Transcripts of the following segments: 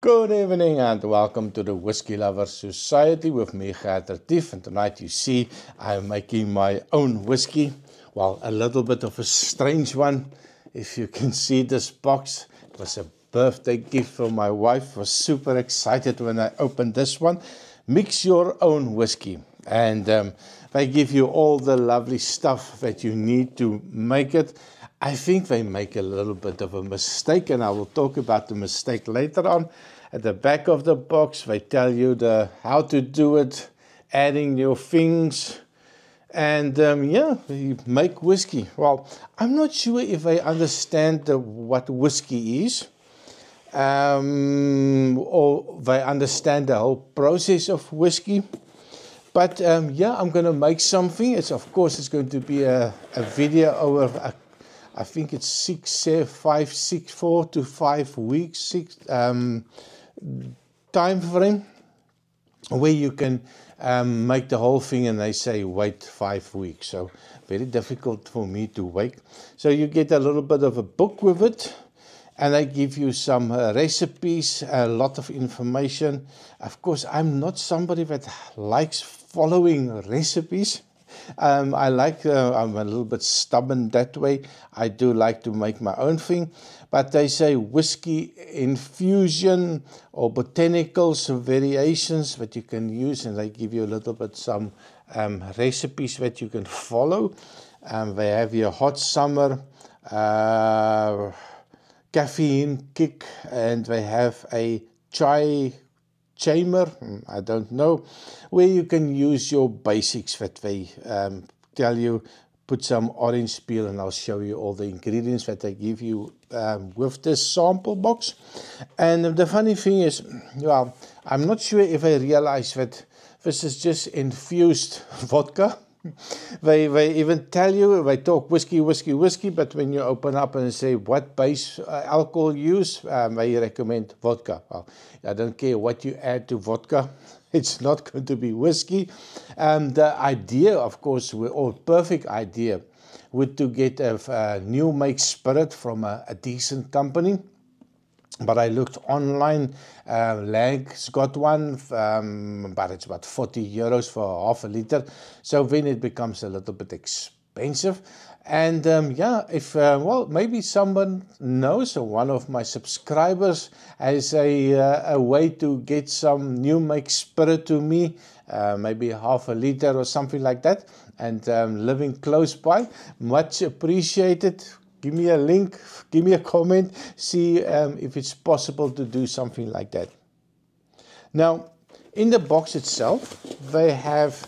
Good evening and welcome to the Whiskey Lovers Society with me, Gert Retief. And tonight you see I'm making my own whiskey. Well, a little bit of a strange one. If you can see this box, it was a birthday gift for my wife. I was super excited when I opened this one. Mix your own whiskey. And they give you all the lovely stuff that you need to make it. I think they make a little bit of a mistake, and I will talk about the mistake later on. At the back of the box, they tell you how to do it, adding your things, and you make whiskey. Well, I'm not sure if I understand what whiskey is, or they understand the whole process of whiskey. But I'm going to make something. It's going to be a video over I think it's 4 to 5 weeks, time frame, where you can make the whole thing, and they say wait 5 weeks. So very difficult for me to wait. So you get a little bit of a book with it, and they give you some recipes, a lot of information. Of course, I'm not somebody that likes following recipes. I'm a little bit stubborn that way. I do like to make my own thing, but they say whiskey infusion or botanicals, variations that you can use, and they give you a little bit some recipes that you can follow. They have your hot summer, caffeine kick, and they have a chai chamber, I don't know, where you can use your basics that they tell you. Put some orange peel, and I'll show you all the ingredients that they give you with this sample box. And the funny thing is, well, I'm not sure if I realize that this is just infused vodka. They even tell you, they talk whiskey, but when you open up and say what base alcohol use, they recommend vodka. Well, I don't care what you add to vodka, it's not going to be whiskey. The idea, of course, or perfect idea, would to get a new make spirit from a decent company. But I looked online, Lang's got one, but it's about 40 euros for half a liter. So then it becomes a little bit expensive. And maybe someone knows, or one of my subscribers has a way to get some new make spirit to me, maybe half a liter or something like that. And living close by, much appreciated. Give me a link, give me a comment, see if it's possible to do something like that. Now, in the box itself, they have,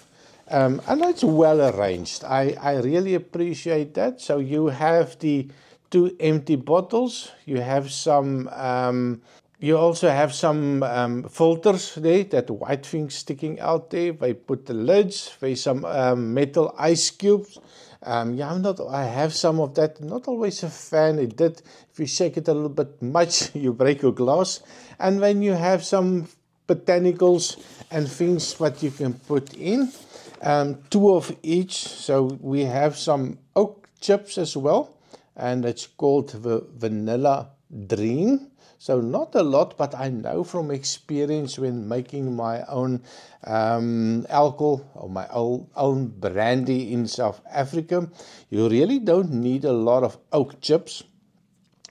and it's well arranged. I really appreciate that. So you have the 2 empty bottles. You have some, you also have some filters there, that white thing sticking out there. They put the lids, there's some metal ice cubes. I have some of that. Not always a fan. If you shake it a little bit much, you break your glass. And then you have some botanicals and things that you can put in. 2 of each. So we have some oak chips as well, and it's called the Vanilla Dream. So not a lot, but I know from experience when making my own alcohol or my own brandy in South Africa, you really don't need a lot of oak chips.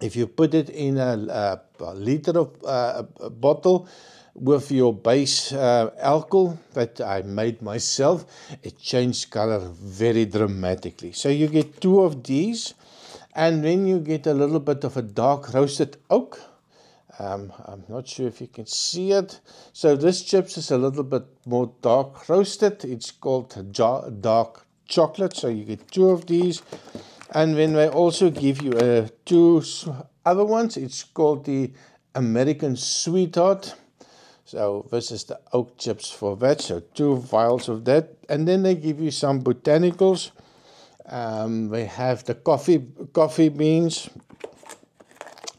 If you put it in a liter of a bottle with your base alcohol that I made myself, it changed color very dramatically. So you get 2 of these, and then you get a little bit of a dark roasted oak. I'm not sure if you can see it. So this chips is a little bit more dark roasted. It's called dark chocolate. So you get 2 of these. And then they also give you 2 other ones. It's called the American Sweetheart. So this is the oak chips for that. So 2 vials of that. And then they give you some botanicals. They have the coffee beans.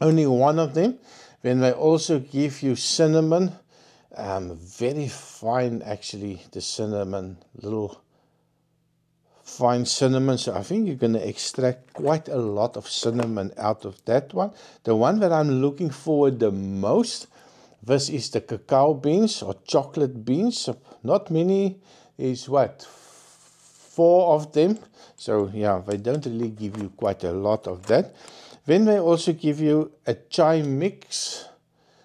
Only 1 of them. Then they also give you cinnamon, very fine actually, the cinnamon, little fine cinnamon. So I think you're going to extract quite a lot of cinnamon out of that one. The one that I'm looking forward the most This is the cacao beans or chocolate beans. Not many, is what, 4 of them. So yeah, they don't really give you quite a lot of that. Then they also give you a chai mix.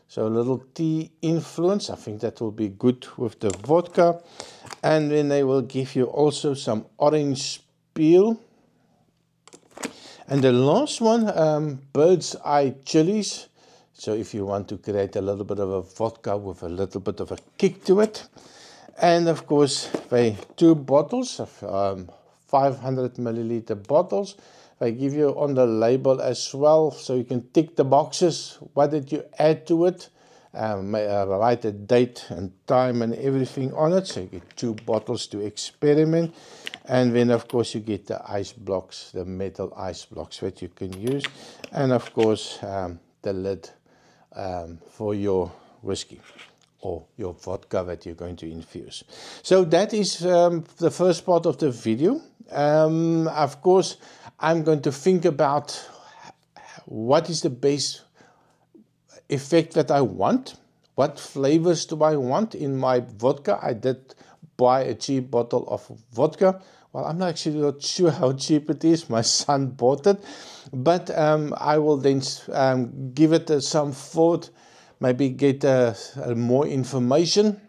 So a little tea influence. I think that will be good with the vodka. And then they will give you also some orange peel. And the last one, bird's eye chilies. So if you want to create a little bit of a vodka with a little bit of a kick to it. And of course, they 2 bottles of 500 milliliter bottles. They give you on the label as well, so you can tick the boxes. What did you add to it? Write a date and time and everything on it. So you get 2 bottles to experiment. And then of course you get the ice blocks, the metal ice blocks that you can use. And of course the lid for your whiskey or your vodka that you're going to infuse. So that is the first part of the video. Of course, I'm going to think about what is the base effect that I want. What flavors do I want in my vodka? I did buy a cheap bottle of vodka. Well, I'm actually not sure how cheap it is. My son bought it. But I will then give it some thought, maybe get more information.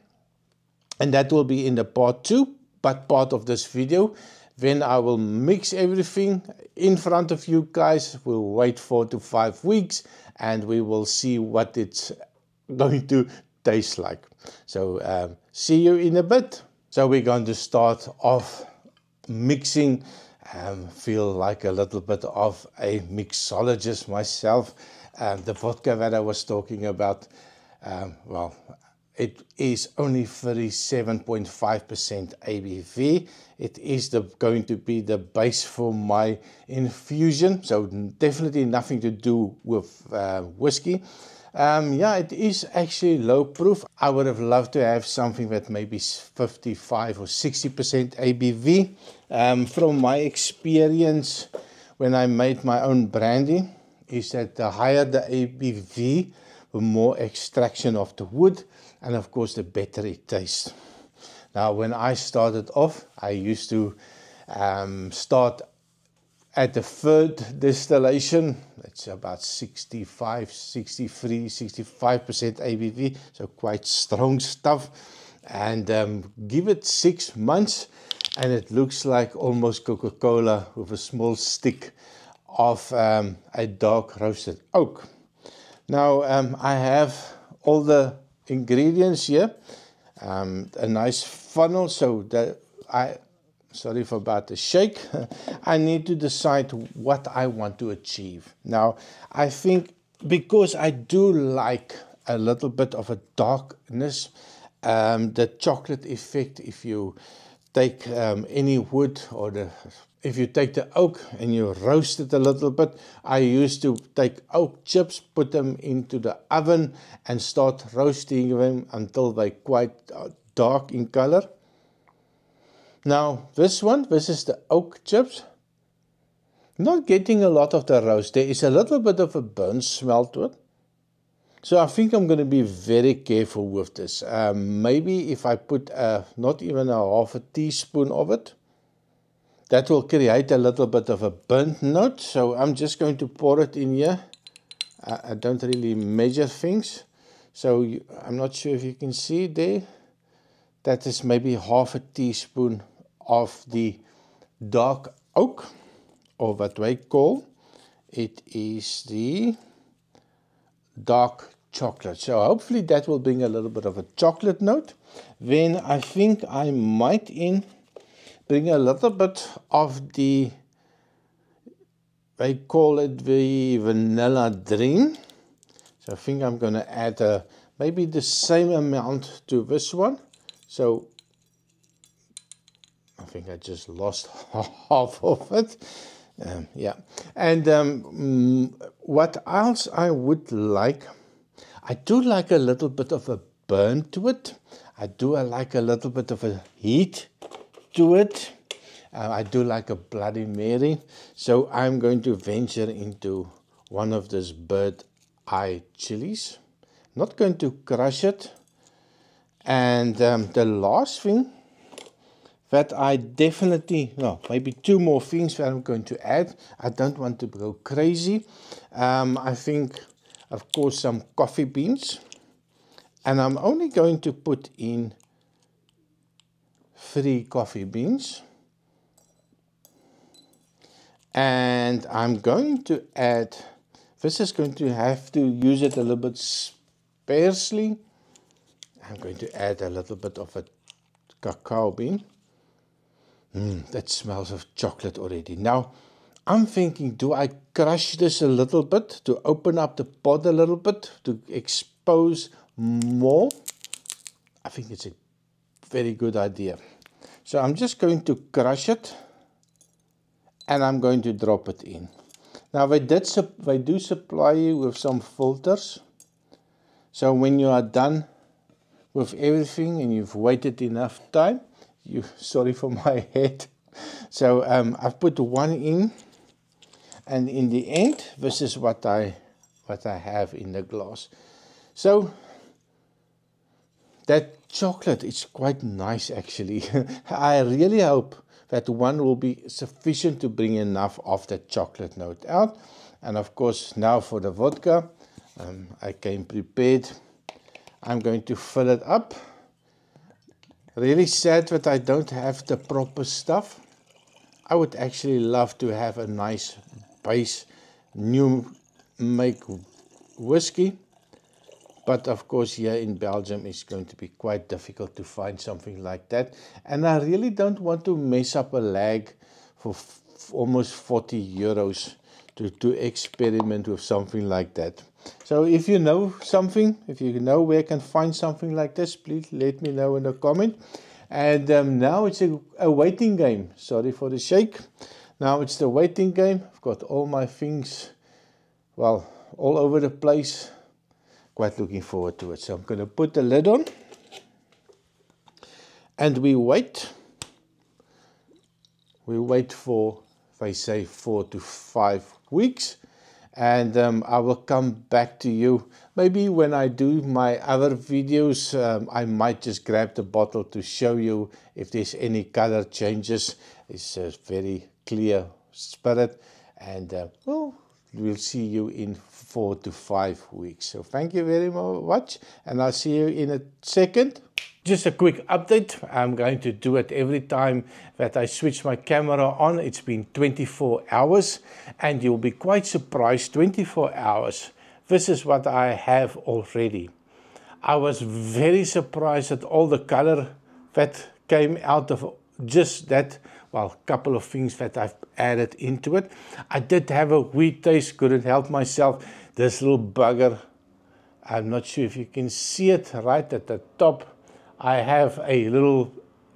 And that will be in the part 2, but part of this video. Then I will mix everything in front of you guys. We'll wait 4 to 5 weeks and we will see what it's going to taste like. So see you in a bit. So we're going to start off mixing. Feel like a little bit of a mixologist myself. The vodka that I was talking about, well, it is only 37.5% ABV. It is going to be the base for my infusion, so definitely nothing to do with whiskey. Yeah, it is actually low proof. I would have loved to have something that maybe 55 or 60% ABV. From my experience when I made my own brandy, is that the higher the ABV, the more extraction of the wood, and of course the better it tastes. Now when I started off, I used to start at the 3rd distillation. It's about 65, 63, 65% ABV, so quite strong stuff. And give it 6 months and it looks like almost Coca-Cola with a small stick of a dark roasted oak. Now I have all the ingredients here, a nice funnel, so that sorry for about the shake. I need to decide what I want to achieve. Now I think because I do like a little bit of a darkness, the chocolate effect, if you take any wood or if you take the oak and you roast it a little bit. I used to take oak chips, put them into the oven and start roasting them until they're quite dark in color. Now this is the oak chips. Not getting a lot of the roast. There is a little bit of a burnt smell to it. So I think I'm going to be very careful with this. Maybe if I put not even a half a teaspoon of it, that will create a little bit of a burnt note. So I'm just going to pour it in here. I don't really measure things. So I'm not sure if you can see there. That is maybe half a teaspoon of the dark oak, or what we call it is the dark chocolate. So hopefully that will bring a little bit of a chocolate note. Then I think I might bring a little bit of the, they call it the vanilla dream. So I think I'm going to add maybe the same amount to this one. So I think I just lost half of it. Yeah. And what else I would like, I do like a little bit of a burn to it. I like a little bit of a heat to it. I do like a Bloody Mary. So I'm going to venture into one of these bird eye chilies. not going to crush it. And the last thing that I definitely, no, maybe two more things that I'm going to add. I don't want to go crazy. I think, of course, some coffee beans. And I'm only going to put in 3 coffee beans. And I'm going to add, this is going to have to use it a little bit sparsely. I'm going to add a little bit of a cacao bean. That smells of chocolate already. Now, I'm thinking, do I crush this a little bit to open up the pod a little bit to expose more? I think it's a very good idea. So I'm just going to crush it and I'm going to drop it in. Now, they do supply you with some filters. So when you are done with everything and you've waited enough time, sorry for my head. So I've put 1 in, and in the end, this is what I have in the glass. So that chocolate is quite nice actually. I really hope that 1 will be sufficient to bring enough of the chocolate note out. And of course, now for the vodka, I came prepared. I'm going to fill it up. Really sad that I don't have the proper stuff. I would actually love to have a nice base new make whiskey. But of course here in Belgium it's going to be quite difficult to find something like that. And I really don't want to mess up a lag for almost 40 euros to experiment with something like that. So if you know something, if you know where I can find something like this, please let me know in the comment. And now it's a waiting game. Sorry for the shake. Now it's the waiting game. I've got all my things, well, all over the place. Quite looking forward to it. So I'm going to put the lid on. And we wait. We wait for, they say, 4 to 5 weeks. And I will come back to you. Maybe when I do my other videos, I might just grab the bottle to show you if there's any color changes. It's a very clear spirit. And well, we'll see you in 4 to 5 weeks. So thank you very much. And I'll see you in a second. Just a quick update. I'm going to do it every time that I switch my camera on. It's been 24 hours and you'll be quite surprised. 24 hours. This is what I have already. I was very surprised at all the color that came out of just that, well, couple of things that I've added into it. I did have a wheat taste, couldn't help myself. This little bugger, I'm not sure if you can see it right at the top. I have a little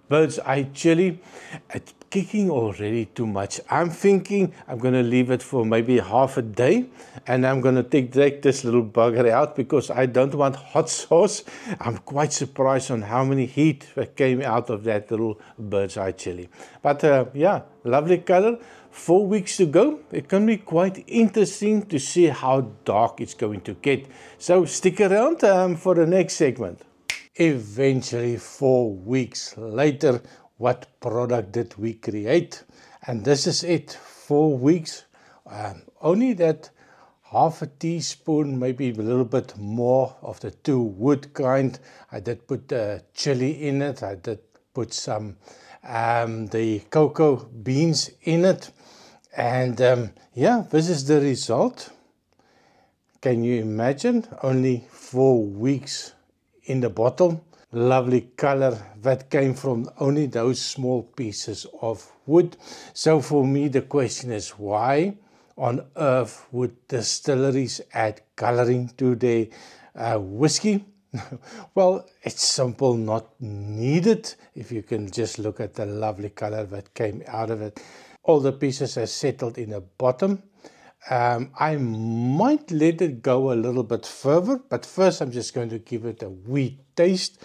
bird's eye chili. It's kicking already too much. I'm thinking I'm going to leave it for maybe half a day. And I'm going to take this little bugger out because I don't want hot sauce. I'm quite surprised on how many heat that came out of that little bird's eye chili. But yeah, lovely color. 4 weeks to go. It can be quite interesting to see how dark it's going to get. So stick around for the next segment. Eventually 4 weeks later, what product did we create? And this is it. 4 weeks. Only that half a teaspoon, maybe a little bit more of the 2 wood kind. I did put chili in it. I did put some the cocoa beans in it. And yeah, this is the result. Can you imagine? Only 4 weeks in the bottle. Lovely color that came from only those small pieces of wood. So for me the question is, why on earth would distilleries add coloring to their whiskey? Well, it's simple, not needed. If you can just look at the lovely color that came out of it. All the pieces are settled in the bottom. I might let it go a little bit further, but first I'm just going to give it a wee taste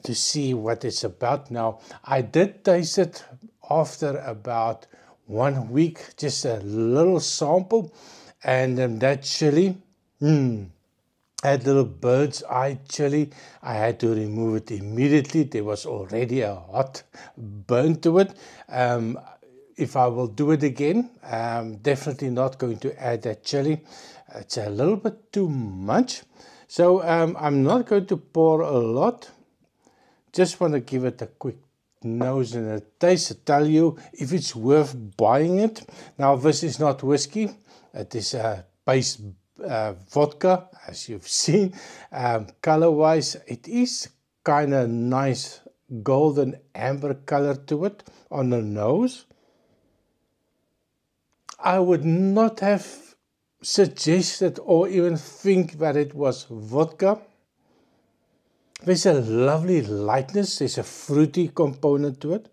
to see what it's about. Now, I did taste it after about 1 week, just a little sample, and that chili, Had little bird's eye chili. I had to remove it immediately. There was already a hot burn to it. If I will do it again, definitely not going to add that chili. It's a little bit too much. So I'm not going to pour a lot. Just want to give it a quick nose and a taste to tell you if it's worth buying it. Now, this is not whiskey. It is a base vodka, as you've seen. Color-wise, it is kind of nice golden amber color to it on the nose. I would not have suggested or even think that it was vodka. There's a lovely lightness, there's a fruity component to it.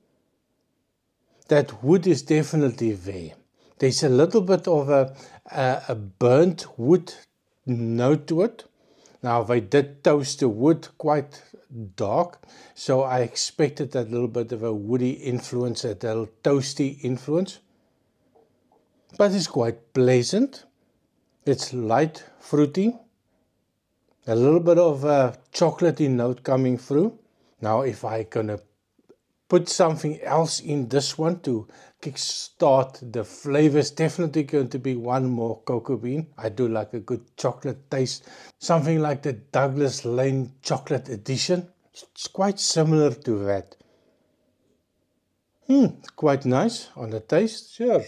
That wood is definitely there. There's a little bit of a burnt wood note to it. Now they did toast the wood quite dark, so I expected that little bit of a woody influence, a little toasty influence. But it's quite pleasant. It's light, fruity. A little bit of a chocolatey note coming through. Now if I'm gonna put something else in this one to kickstart the flavors, definitely going to be one more cocoa bean. I do like a good chocolate taste. Something like the Douglas Lane Chocolate Edition. It's quite similar to that. Quite nice on the taste, sure.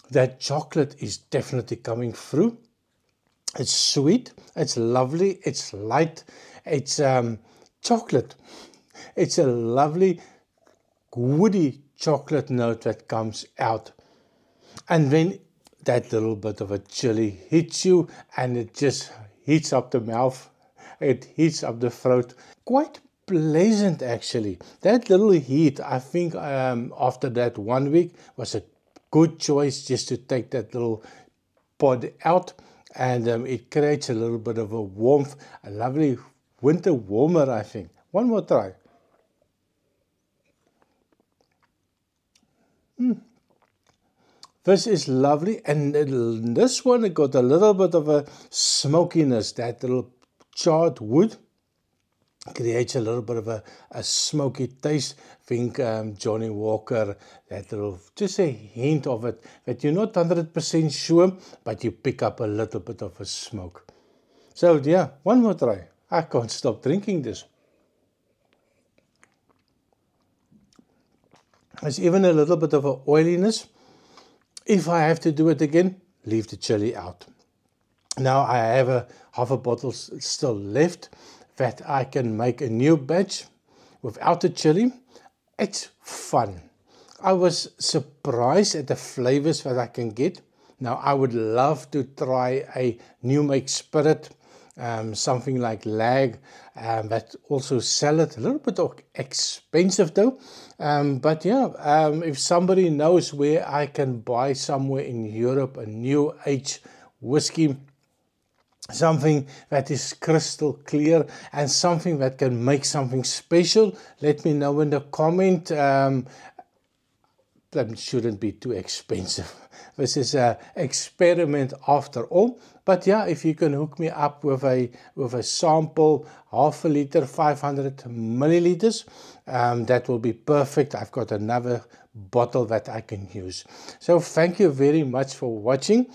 That chocolate is definitely coming through. It's sweet, it's lovely, it's light, it's chocolate. It's a lovely woody chocolate note that comes out. And then that little bit of a chili hits you and it just heats up the mouth. It heats up the throat. Quite pleasant actually. That little heat, I think after that 1 week was a good choice just to take that little pod out, and it creates a little bit of a warmth, a lovely winter warmer, I think. One more try. This is lovely, and this one it got a little bit of a smokiness. That little charred wood creates a little bit of a smoky taste. Think Johnny Walker, that little, just a hint of it, that you're not 100% sure, but you pick up a little bit of a smoke. So yeah, one more try. I can't stop drinking this. There's even a little bit of an oiliness. If I have to do it again, leave the chili out. Now I have half a bottle still left that I can make a new batch without the chili. It's fun. I was surprised at the flavors that I can get. Now I would love to try a new make spirit, something like lag, but also salad. A little bit expensive though. But yeah, if somebody knows where I can buy somewhere in Europe a new age whiskey, something that is crystal clear and something that can make something special, let me know in the comment. That shouldn't be too expensive. This is an experiment after all. But yeah, if you can hook me up with a sample, half a liter, 500 milliliters, that will be perfect. I've got another bottle that I can use. So thank you very much for watching.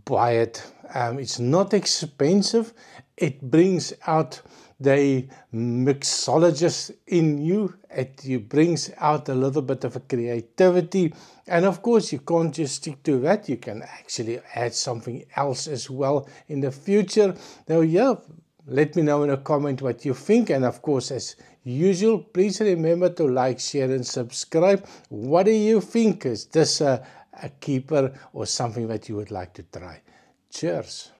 Buy it. It's not expensive. It brings out the mixologist in you. It brings out a little bit of a creativity. And of course, you can't just stick to that. You can actually add something else as well in the future. Now, yeah, let me know in a comment what you think. And of course, as usual, please remember to like, share, and subscribe. What do you think? Is this a keeper or something that you would like to try? Cheers.